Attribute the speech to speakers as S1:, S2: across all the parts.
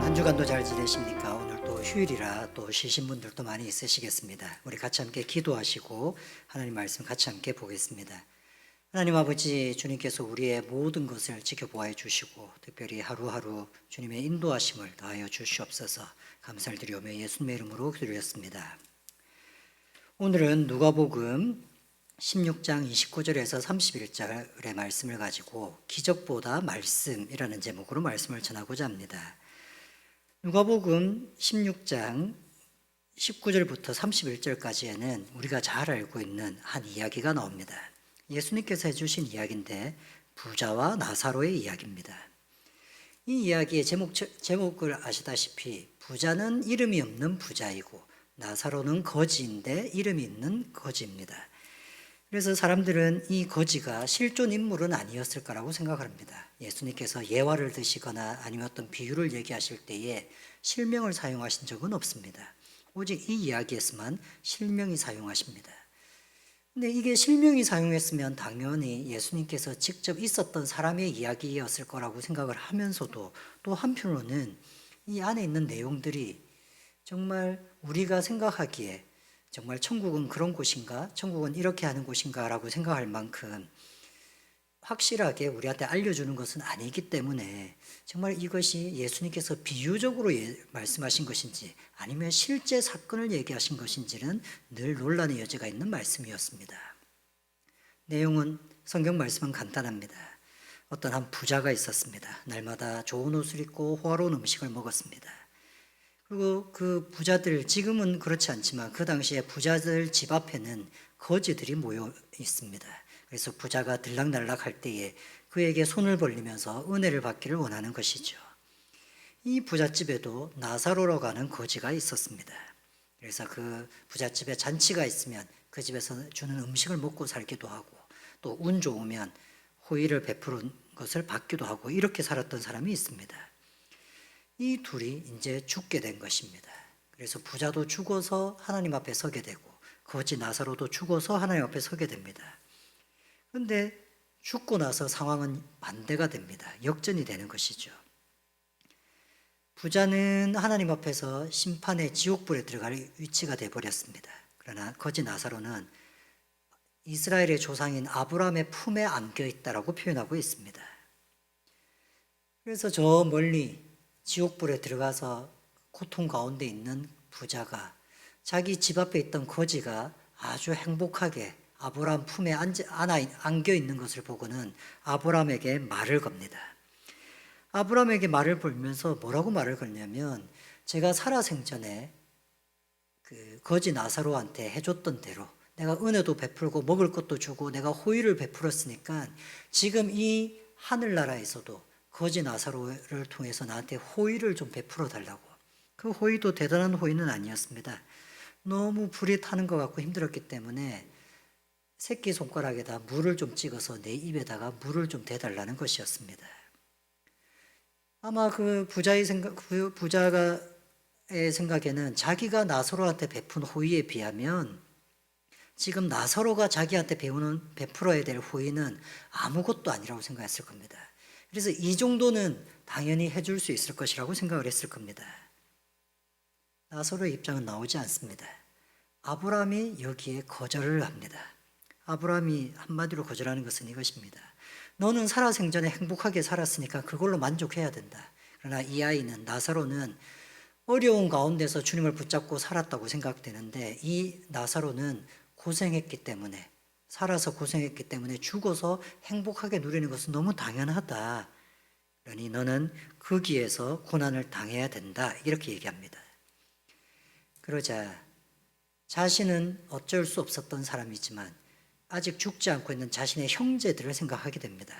S1: 한 주간도 잘 지내십니까? 오늘 또 휴일이라 또 쉬신 분들도 많이 있으시겠습니다. 우리 같이 함께 기도하시고 하나님 말씀 같이 함께 보겠습니다. 하나님 아버지, 주님께서 우리의 모든 것을 지켜보아 주시고 특별히 하루하루 주님의 인도하심을 더하여 주시옵소서. 감사를 드리오며 예수님의 이름으로 기도드렸습니다. 오늘은 누가복음 16장 29절에서 31절의 말씀을 가지고 기적보다 말씀이라는 제목으로 말씀을 전하고자 합니다. 누가복음 16장 19절부터 31절까지에는 우리가 잘 알고 있는 한 이야기가 나옵니다. 예수님께서 해주신 이야기인데 부자와 나사로의 이야기입니다. 이 이야기의 제목을 아시다시피 부자는 이름이 없는 부자이고 나사로는 거지인데 이름이 있는 거지입니다. 그래서 사람들은 이 거지가 실존 인물은 아니었을 거라고 생각합니다. 예수님께서 예화를 드시거나 아니면 어떤 비유를 얘기하실 때에 실명을 사용하신 적은 없습니다. 오직 이 이야기에서만 실명이 사용하십니다. 근데 이게 실명이 사용했으면 당연히 예수님께서 직접 있었던 사람의 이야기였을 거라고 생각을 하면서도 또 한편으로는 이 안에 있는 내용들이 정말 우리가 생각하기에 정말 천국은 그런 곳인가? 천국은 이렇게 하는 곳인가? 라고 생각할 만큼 확실하게 우리한테 알려주는 것은 아니기 때문에 정말 이것이 예수님께서 비유적으로 말씀하신 것인지 아니면 실제 사건을 얘기하신 것인지는 늘 논란의 여지가 있는 말씀이었습니다. 내용은 성경 말씀은 간단합니다. 어떤 한 부자가 있었습니다. 날마다 좋은 옷을 입고 호화로운 음식을 먹었습니다. 그리고 그 부자들, 지금은 그렇지 않지만 그 당시에 부자들 집 앞에는 거지들이 모여 있습니다. 그래서 부자가 들락날락 할 때에 그에게 손을 벌리면서 은혜를 받기를 원하는 것이죠. 이 부잣집에도 나사로라고 하는 거지가 있었습니다. 그래서 그 부잣집에 잔치가 있으면 그 집에서 주는 음식을 먹고 살기도 하고 또 운 좋으면 호의를 베푸는 것을 받기도 하고 이렇게 살았던 사람이 있습니다. 이 둘이 이제 죽게 된 것입니다. 그래서 부자도 죽어서 하나님 앞에 서게 되고 거지 나사로도 죽어서 하나님 앞에 서게 됩니다. 그런데 죽고 나서 상황은 반대가 됩니다. 역전이 되는 것이죠. 부자는 하나님 앞에서 심판의 지옥불에 들어갈 위치가 되어버렸습니다. 그러나 거지 나사로는 이스라엘의 조상인 아브라함의 품에 안겨 있다라고 표현하고 있습니다. 그래서 저 멀리 지옥불에 들어가서 고통 가운데 있는 부자가 자기 집 앞에 있던 거지가 아주 행복하게 아브라함 품에 안겨 있는 것을 보고는 아브라함에게 말을 겁니다. 아브라함에게 말을 걸면서 뭐라고 말을 걸냐면 제가 살아생전에 그 거지 나사로한테 해줬던 대로 내가 은혜도 베풀고 먹을 것도 주고 내가 호의를 베풀었으니까 지금 이 하늘나라에서도 거지 나사로를 통해서 나한테 호의를 좀 베풀어 달라고. 그 호의도 대단한 호의는 아니었습니다. 너무 불이 타는 것 같고 힘들었기 때문에 새끼손가락에다 물을 좀 찍어서 내 입에다가 물을 좀 대달라는 것이었습니다. 아마 그 부자의 생각에는 자기가 나사로한테 베푼 호의에 비하면 지금 나사로가 자기한테 베풀어야 될 호의는 아무것도 아니라고 생각했을 겁니다. 그래서 이 정도는 당연히 해줄 수 있을 것이라고 생각을 했을 겁니다. 나사로의 입장은 나오지 않습니다. 아브라함이 여기에 거절을 합니다. 아브라함이 한마디로 거절하는 것은 이것입니다. 너는 살아생전에 행복하게 살았으니까 그걸로 만족해야 된다. 그러나 이 아이는 나사로는 어려운 가운데서 주님을 붙잡고 살았다고 생각되는데 이 나사로는 고생했기 때문에 살아서 고생했기 때문에 죽어서 행복하게 누리는 것은 너무 당연하다. 그러니 너는 거기에서 고난을 당해야 된다. 이렇게 얘기합니다. 그러자 자신은 어쩔 수 없었던 사람이지만 아직 죽지 않고 있는 자신의 형제들을 생각하게 됩니다.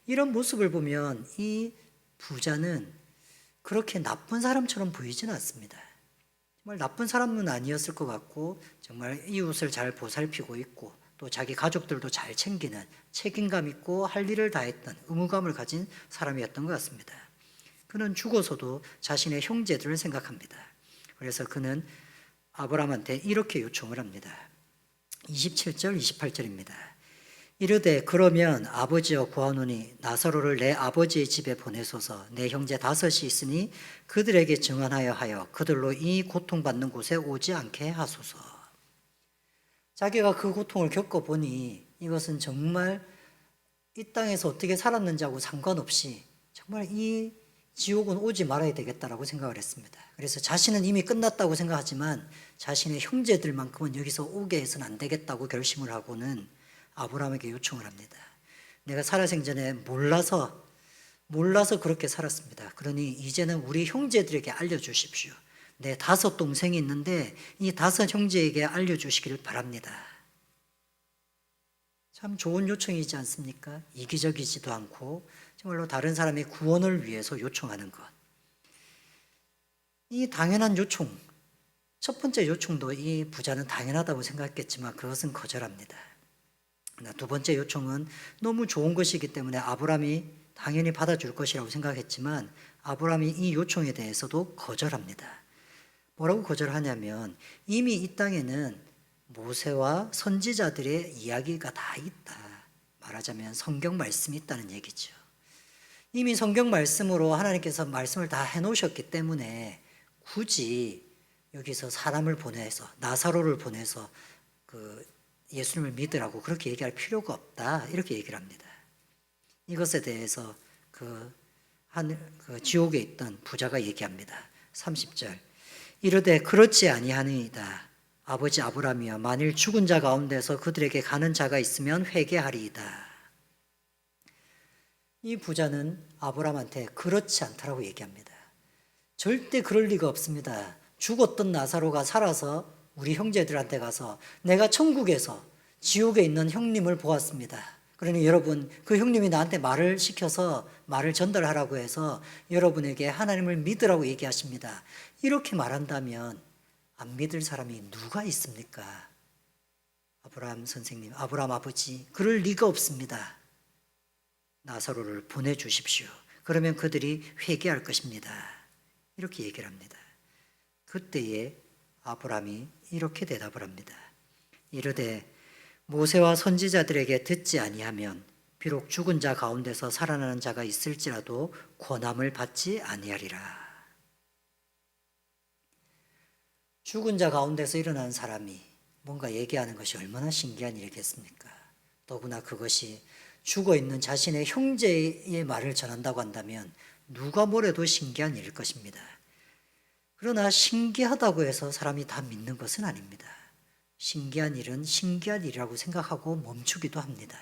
S1: 이런 모습을 보면 이 부자는 그렇게 나쁜 사람처럼 보이지는 않습니다. 정말 나쁜 사람은 아니었을 것 같고 정말 이웃을 잘 보살피고 있고 또 자기 가족들도 잘 챙기는 책임감 있고 할 일을 다했던 의무감을 가진 사람이었던 것 같습니다. 그는 죽어서도 자신의 형제들을 생각합니다. 그래서 그는 아브라함한테 이렇게 요청을 합니다. 27절, 28절입니다. 이르되 그러면 아버지여 구하노니 나사로를 내 아버지의 집에 보내소서. 내 형제 5이 있으니 그들에게 증언하여 하여 그들로 이 고통받는 곳에 오지 않게 하소서. 자기가 그 고통을 겪어보니 이것은 정말 이 땅에서 어떻게 살았는지하고 상관없이 정말 이 지옥은 오지 말아야 되겠다라고 생각을 했습니다. 그래서 자신은 이미 끝났다고 생각하지만 자신의 형제들만큼은 여기서 오게 해서는 안 되겠다고 결심을 하고는 아브라함에게 요청을 합니다. 내가 살아생전에 몰라서 그렇게 살았습니다. 그러니 이제는 우리 형제들에게 알려주십시오. 내 5 동생이 있는데 이 5 형제에게 알려주시기를 바랍니다. 참 좋은 요청이지 않습니까? 이기적이지도 않고 정말로 다른 사람의 구원을 위해서 요청하는 것. 이 당연한 요청, 첫 번째 요청도 이 부자는 당연하다고 생각했지만 그것은 거절합니다. 2번째 요청은 너무 좋은 것이기 때문에 아브라함이 당연히 받아줄 것이라고 생각했지만 아브라함이 이 요청에 대해서도 거절합니다. 뭐라고 거절하냐면 이미 이 땅에는 모세와 선지자들의 이야기가 다 있다. 말하자면 성경 말씀이 있다는 얘기죠. 이미 성경 말씀으로 하나님께서 말씀을 다 해놓으셨기 때문에 굳이 여기서 사람을 보내서 나사로를 보내서 그 예수님을 믿으라고 그렇게 얘기할 필요가 없다. 이렇게 얘기를 합니다. 이것에 대해서 그 지옥에 있던 부자가 얘기합니다. 30절 이르되 그렇지 아니하니이다. 아버지 아브라함이여 만일 죽은 자 가운데서 그들에게 가는 자가 있으면 회개하리이다. 이 부자는 아브라함한테 그렇지 않다라고 얘기합니다. 절대 그럴 리가 없습니다. 죽었던 나사로가 살아서 우리 형제들한테 가서 내가 천국에서 지옥에 있는 형님을 보았습니다. 그러니 여러분 그 형님이 나한테 말을 시켜서 말을 전달하라고 해서 여러분에게 하나님을 믿으라고 얘기하십니다. 이렇게 말한다면 안 믿을 사람이 누가 있습니까? 아브라함 선생님, 아브라함 아버지, 그럴 리가 없습니다. 나사로를 보내주십시오. 그러면 그들이 회개할 것입니다. 이렇게 얘기를 합니다. 그때에 아브라함이 이렇게 대답을 합니다. 이르되 모세와 선지자들에게 듣지 아니하면 비록 죽은 자 가운데서 살아나는 자가 있을지라도 권함을 받지 아니하리라. 죽은 자 가운데서 일어난 사람이 뭔가 얘기하는 것이 얼마나 신기한 일이겠습니까? 더구나 그것이 죽어있는 자신의 형제의 말을 전한다고 한다면 누가 뭐래도 신기한 일일 것입니다. 그러나 신기하다고 해서 사람이 다 믿는 것은 아닙니다. 신기한 일은 신기한 일이라고 생각하고 멈추기도 합니다.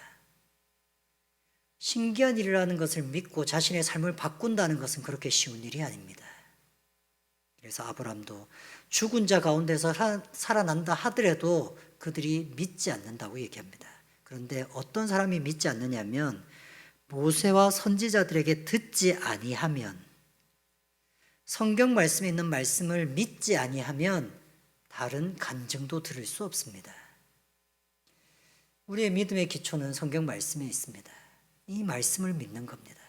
S1: 신기한 일이라는 것을 믿고 자신의 삶을 바꾼다는 것은 그렇게 쉬운 일이 아닙니다. 그래서 아브라함도 죽은 자 가운데서 살아난다 하더라도 그들이 믿지 않는다고 얘기합니다. 그런데 어떤 사람이 믿지 않느냐면 모세와 선지자들에게 듣지 아니하면, 성경 말씀에 있는 말씀을 믿지 아니하면 다른 간증도 들을 수 없습니다. 우리의 믿음의 기초는 성경 말씀에 있습니다. 이 말씀을 믿는 겁니다.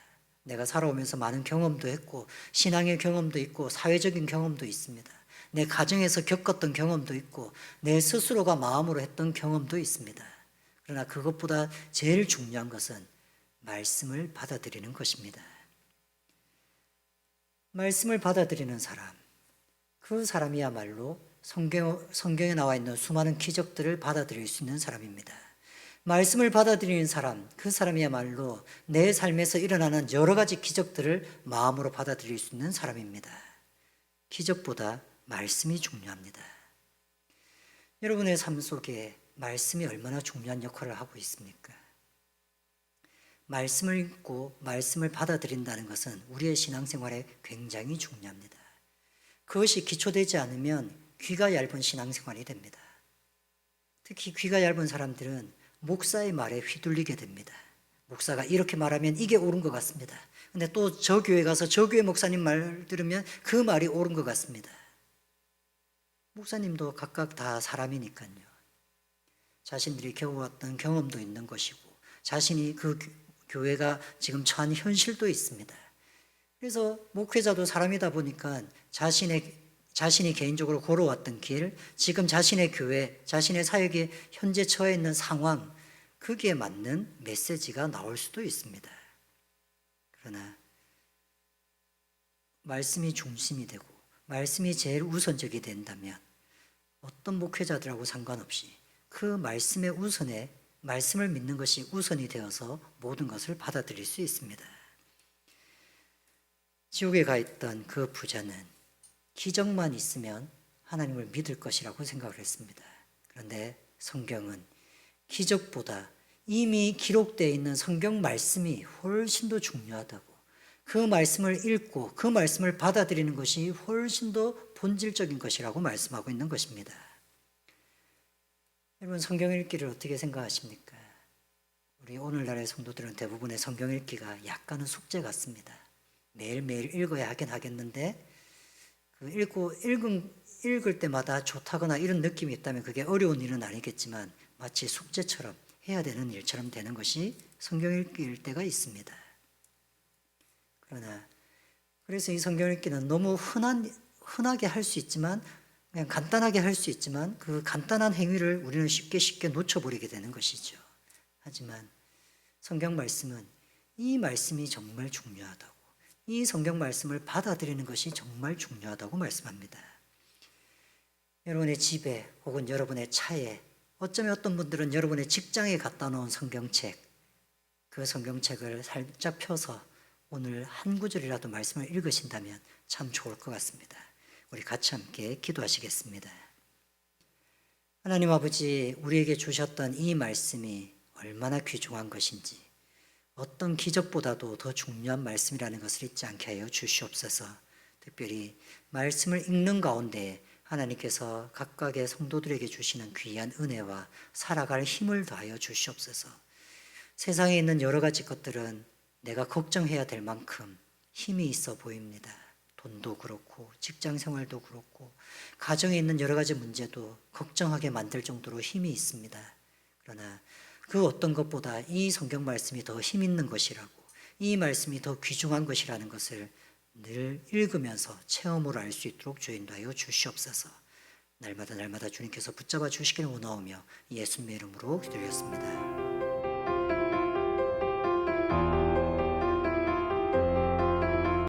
S1: 내가 살아오면서 많은 경험도 했고 신앙의 경험도 있고 사회적인 경험도 있습니다. 내 가정에서 겪었던 경험도 있고 내 스스로가 마음으로 했던 경험도 있습니다. 그러나 그것보다 제일 중요한 것은 말씀을 받아들이는 것입니다. 말씀을 받아들이는 사람, 그 사람이야말로 성경에 나와 있는 수많은 기적들을 받아들일 수 있는 사람입니다. 말씀을 받아들이는 사람, 그 사람이야말로 내 삶에서 일어나는 여러 가지 기적들을 마음으로 받아들일 수 있는 사람입니다. 기적보다 말씀이 중요합니다. 여러분의 삶 속에 말씀이 얼마나 중요한 역할을 하고 있습니까? 말씀을 읽고 말씀을 받아들인다는 것은 우리의 신앙생활에 굉장히 중요합니다. 그것이 기초되지 않으면 귀가 얇은 신앙생활이 됩니다. 특히 귀가 얇은 사람들은 목사의 말에 휘둘리게 됩니다. 목사가 이렇게 말하면 이게 옳은 것 같습니다. 근데 또 저 교회 가서 저 교회 목사님 말 들으면 그 말이 옳은 것 같습니다. 목사님도 각각 다 사람이니까요. 자신들이 겪어왔던 경험도 있는 것이고 자신이 그 교회가 지금 처한 현실도 있습니다. 그래서 목회자도 사람이다 보니까 자신이 개인적으로 걸어왔던 길, 지금 자신의 교회, 자신의 사역이 현재 처해 있는 상황, 거기에 맞는 메시지가 나올 수도 있습니다. 그러나 말씀이 중심이 되고 말씀이 제일 우선적이 된다면 어떤 목회자들하고 상관없이 그 말씀의 우선에 말씀을 믿는 것이 우선이 되어서 모든 것을 받아들일 수 있습니다. 지옥에 가 있던 그 부자는 기적만 있으면 하나님을 믿을 것이라고 생각을 했습니다. 그런데 성경은 기적보다 이미 기록되어 있는 성경 말씀이 훨씬 더 중요하다고, 그 말씀을 읽고 그 말씀을 받아들이는 것이 훨씬 더 본질적인 것이라고 말씀하고 있는 것입니다. 여러분, 성경 읽기를 어떻게 생각하십니까? 우리 오늘날의 성도들은 대부분의 성경 읽기가 약간은 숙제 같습니다. 매일매일 읽어야 하긴 하겠는데 그 읽을 때마다 좋다거나 이런 느낌이 있다면 그게 어려운 일은 아니겠지만 마치 숙제처럼 해야 되는 일처럼 되는 것이 성경 읽기일 때가 있습니다. 그래서 이 성경 읽기는 너무 흔하게 할 수 있지만, 그냥 간단하게 할 수 있지만 그 간단한 행위를 우리는 쉽게 놓쳐버리게 되는 것이죠. 하지만 성경 말씀은 이 말씀이 정말 중요하다고, 이 성경 말씀을 받아들이는 것이 정말 중요하다고 말씀합니다. 여러분의 집에 혹은 여러분의 차에, 어쩌면 어떤 분들은 여러분의 직장에 갖다 놓은 성경책, 그 성경책을 살짝 펴서 오늘 한 구절이라도 말씀을 읽으신다면 참 좋을 것 같습니다. 우리 같이 함께 기도하시겠습니다. 하나님 아버지, 우리에게 주셨던 이 말씀이 얼마나 귀중한 것인지, 어떤 기적보다도 더 중요한 말씀이라는 것을 잊지 않게 하여 주시옵소서. 특별히 말씀을 읽는 가운데 하나님께서 각각의 성도들에게 주시는 귀한 은혜와 살아갈 힘을 더하여 주시옵소서. 세상에 있는 여러 가지 것들은 내가 걱정해야 될 만큼 힘이 있어 보입니다. 돈도 그렇고 직장 생활도 그렇고 가정에 있는 여러 가지 문제도 걱정하게 만들 정도로 힘이 있습니다. 그러나 그 어떤 것보다 이 성경 말씀이 더 힘 있는 것이라고, 이 말씀이 더 귀중한 것이라는 것을 늘 읽으면서 체험으로 알 수 있도록 주여 인도하여 주시옵소서. 날마다 주님께서 붙잡아 주시기를 원하오며 예수님의 이름으로 기도드렸습니다.